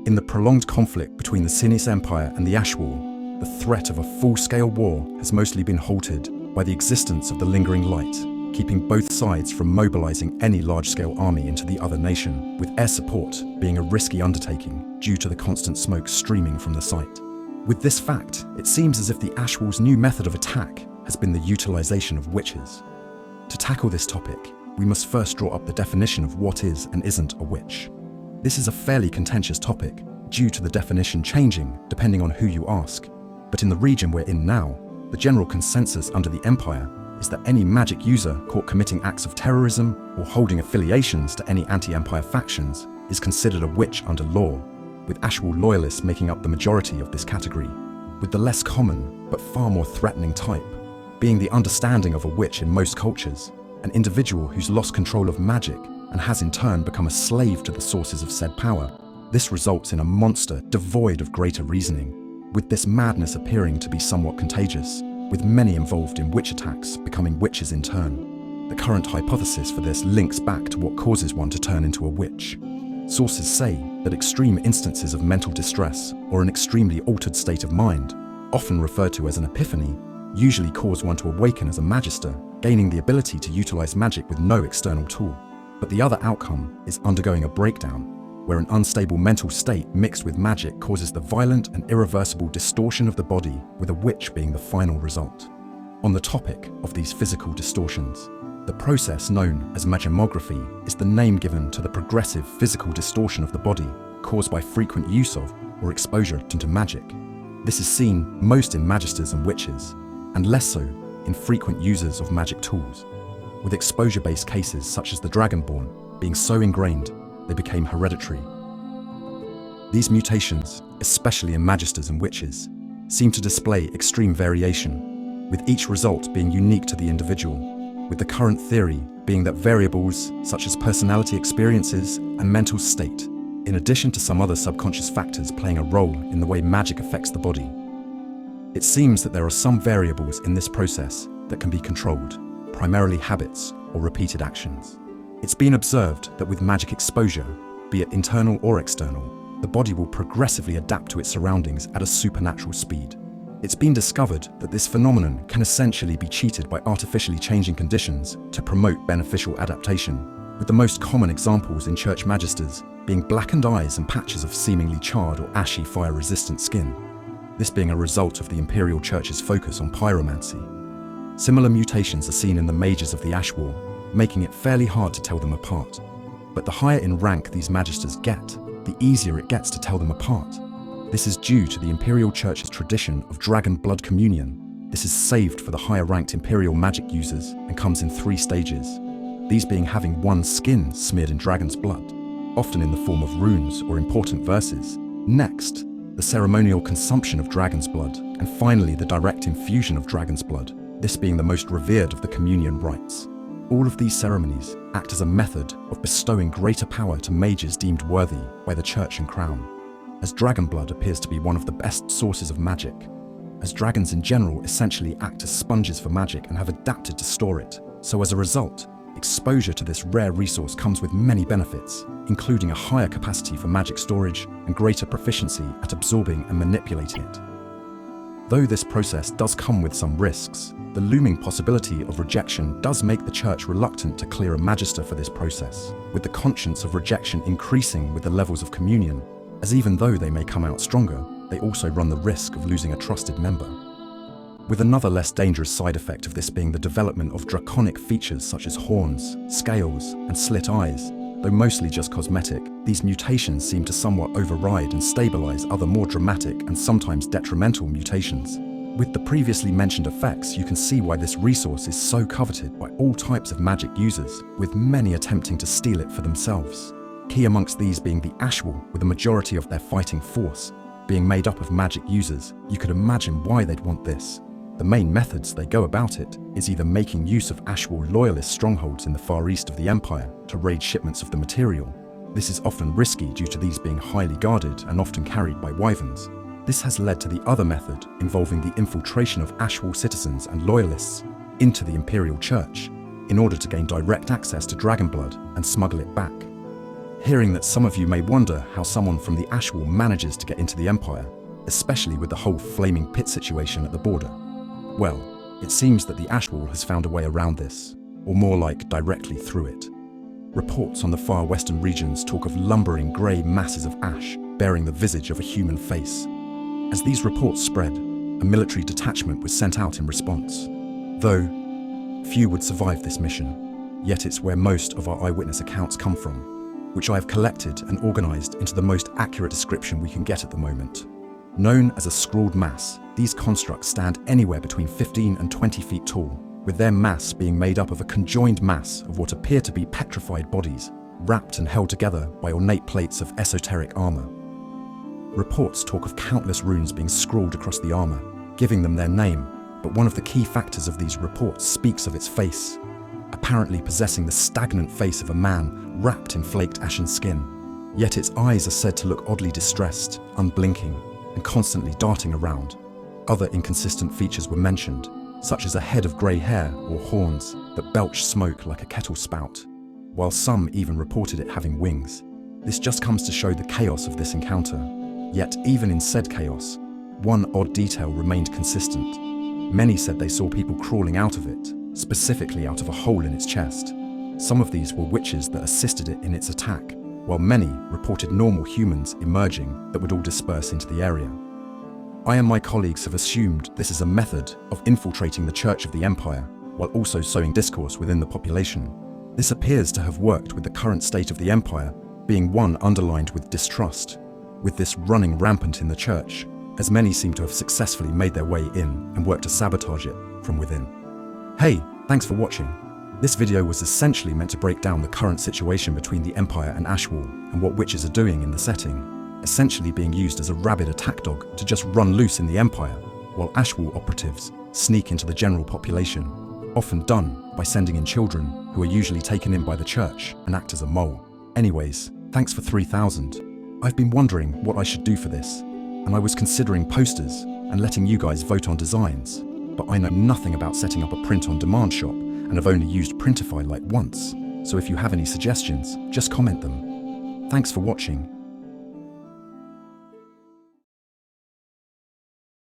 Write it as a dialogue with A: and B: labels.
A: In the prolonged conflict between the Sinis Empire and the Ashall, the threat of a full-scale war has mostly been halted by the existence of the lingering light, keeping both sides from mobilizing any large-scale army into the other nation, with air support being a risky undertaking due to the constant smoke streaming from the site. With this fact, it seems as if the Ashwall's new method of attack has been the utilization of witches. To tackle this topic, we must first draw up the definition of what is and isn't a witch. This is a fairly contentious topic, due to the definition changing depending on who you ask. But in the region we're in now, the general consensus under the Empire is that any magic user caught committing acts of terrorism or holding affiliations to any anti-Empire factions is considered a witch under law, with Ashall loyalists making up the majority of this category, with the less common but far more threatening type being the understanding of a witch in most cultures, an individual who's lost control of magic and has in turn become a slave to the sources of said power. This results in a monster devoid of greater reasoning, with this madness appearing to be somewhat contagious, with many involved in witch attacks becoming witches in turn. The current hypothesis for this links back to what causes one to turn into a witch. Sources say that extreme instances of mental distress or an extremely altered state of mind, often referred to as an epiphany, usually cause one to awaken as a magister, gaining the ability to utilize magic with no external tool. But the other outcome is undergoing a breakdown, where an unstable mental state mixed with magic causes the violent and irreversible distortion of the body, with a witch being the final result. On the topic of these physical distortions, the process known as Magography is the name given to the progressive physical distortion of the body caused by frequent use of or exposure to magic. This is seen most in magisters and witches, and less so in frequent users of magic tools, with exposure-based cases such as the Dragonborn being so ingrained they became hereditary. These mutations, especially in magisters and witches, seem to display extreme variation, with each result being unique to the individual, with the current theory being that variables such as personality experiences and mental state, in addition to some other subconscious factors playing a role in the way magic affects the body. It seems that there are some variables in this process that can be controlled, primarily habits or repeated actions. It's been observed that with magic exposure, be it internal or external, the body will progressively adapt to its surroundings at a supernatural speed. It's been discovered that this phenomenon can essentially be cheated by artificially changing conditions to promote beneficial adaptation, with the most common examples in church magisters being blackened eyes and patches of seemingly charred or ashy fire-resistant skin, this being a result of the Imperial Church's focus on pyromancy. Similar mutations are seen in the mages of the Ashall, making it fairly hard to tell them apart. But the higher in rank these magisters get, the easier it gets to tell them apart. This is due to the Imperial Church's tradition of dragon blood communion. This is saved for the higher ranked Imperial magic users and comes in 3 stages, these being having one's skin smeared in dragon's blood, often in the form of runes or important verses. Next, the ceremonial consumption of dragon's blood, and finally the direct infusion of dragon's blood, this being the most revered of the communion rites. All of these ceremonies act as a method of bestowing greater power to mages deemed worthy by the Church and Crown, as dragon blood appears to be one of the best sources of magic, as dragons in general essentially act as sponges for magic and have adapted to store it. So as a result, exposure to this rare resource comes with many benefits, including a higher capacity for magic storage and greater proficiency at absorbing and manipulating it. Though this process does come with some risks, the looming possibility of rejection does make the Church reluctant to clear a magister for this process, with the conscience of rejection increasing with the levels of communion, as even though they may come out stronger, they also run the risk of losing a trusted member. With another less dangerous side effect of this being the development of draconic features such as horns, scales, and slit eyes. Though mostly just cosmetic, these mutations seem to somewhat override and stabilize other more dramatic and sometimes detrimental mutations. With the previously mentioned effects, you can see why this resource is so coveted by all types of magic users, with many attempting to steal it for themselves. Key amongst these being the Ashall, with a majority of their fighting force being made up of magic users. You could imagine why they'd want this. The main methods they go about it is either making use of Ashall loyalist strongholds in the far east of the Empire to raid shipments of the material. This is often risky due to these being highly guarded and often carried by wyverns. This has led to the other method involving the infiltration of Ashall citizens and loyalists into the Imperial Church in order to gain direct access to dragon blood and smuggle it back. Hearing that some of you may wonder how someone from the Ashall manages to get into the Empire, especially with the whole flaming pit situation at the border. Well, it seems that the Ashall has found a way around this, or more like directly through it. Reports on the far western regions talk of lumbering grey masses of ash bearing the visage of a human face. As these reports spread, a military detachment was sent out in response. Though few would survive this mission, yet it's where most of our eyewitness accounts come from, which I have collected and organised into the most accurate description we can get at the moment. Known as a scrawled mass, these constructs stand anywhere between 15 and 20 feet tall, with their mass being made up of a conjoined mass of what appear to be petrified bodies, wrapped and held together by ornate plates of esoteric armour. Reports talk of countless runes being scrawled across the armour, giving them their name, but one of the key factors of these reports speaks of its face, apparently possessing the stagnant face of a man wrapped in flaked ashen skin. Yet its eyes are said to look oddly distressed, unblinking, and constantly darting around. Other inconsistent features were mentioned, such as a head of grey hair or horns that belched smoke like a kettle spout, while some even reported it having wings. This just comes to show the chaos of this encounter. Yet even in said chaos, one odd detail remained consistent. Many said they saw people crawling out of it, specifically out of a hole in its chest. Some of these were witches that assisted it in its attack, while many reported normal humans emerging that would all disperse into the area. I and my colleagues have assumed this is a method of infiltrating the Church of the Empire, while also sowing discourse within the population. This appears to have worked with the current state of the Empire being one underlined with distrust, with this running rampant in the Church, as many seem to have successfully made their way in and worked to sabotage it from within. Hey, thanks for watching. This video was essentially meant to break down the current situation between the Empire and Ashall and what witches are doing in the setting, essentially being used as a rabid attack dog to just run loose in the Empire, while Ashall operatives sneak into the general population, often done by sending in children who are usually taken in by the Church and act as a mole. Anyways, thanks for 3,000. I've been wondering what I should do for this, and I was considering posters and letting you guys vote on designs, but I know nothing about setting up a print-on-demand shop and have only used Printify like once, so if you have any suggestions, just comment them. Thanks for watching.